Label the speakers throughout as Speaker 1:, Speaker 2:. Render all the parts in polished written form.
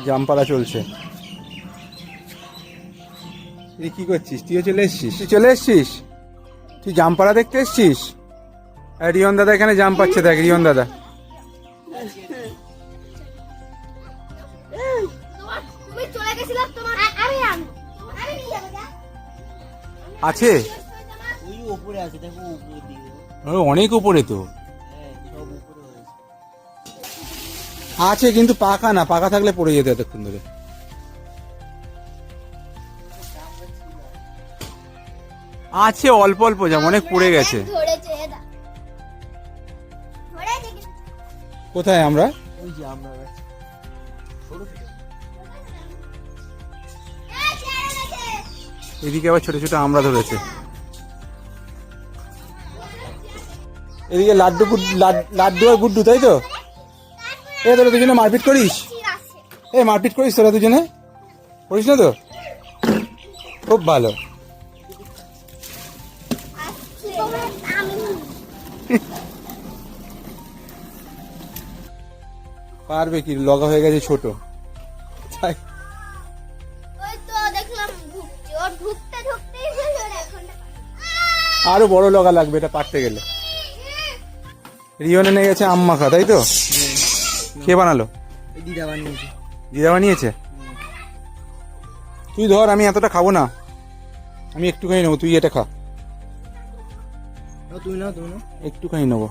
Speaker 1: জাম পাড়া চলছে। তুই কি করছিস? তুইও চলে এসছিস? তুই চলে এসছিস? তুই জাম পাড়া দেখতে এসছিস? রিয়ন দাদা এখানে জাম পাচ্ছে, দেখ রিয়ন দাদা। আছে অনেক উপরে তো আছে, কিন্তু পাকা না, পাকা থাকলে পড়ে যেত এতক্ষণ ধরে। আছে অল্প অল্প জাম, অনেক পড়ে গেছে। কোথায় আমরা? এদিকে আবার ছোট ছোট আমরা ধরেছে। এদিকে লাড্ডু আর গুড্ডু, তাই তো? এ তোরা দুজনে মারপিট করিস? মারপিট করিস তোরা দুজনে? করিস না তো? খুব ভালো। পারবে কি, লগা হয়ে গেছে ছোট। আরো বড় লগা লাগবে এটা পারতে গেলে। রিয়নে নিয়ে গেছে আম মাখা, তাই তো? কে বানালো? দিদা বানিয়েছে। দিদা বানিয়েছে? তুই ধর, আমি এতটা খাবো না, আমি একটুখানি নেবো, তুই এটা খা। তুই না একটুখানি নেবো।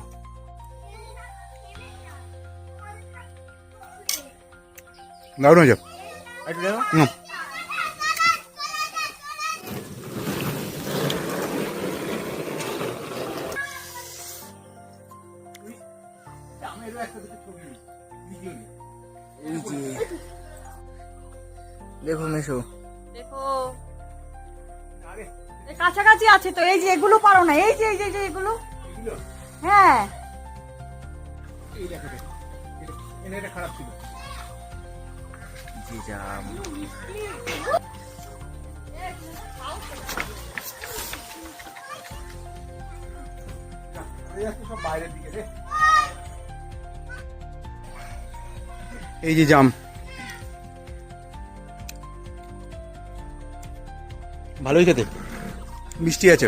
Speaker 1: দারুণ হয়ে যাক। দেখো মেশো,
Speaker 2: দেখো কাছাকাছি আছে তো। এই যে এগুলো পারো না, এই যে এই যে এগুলো। হ্যাঁ
Speaker 1: এটা খারাপ ছিল। এই যে জাম, ভালোই খেতে, মিষ্টি আছে।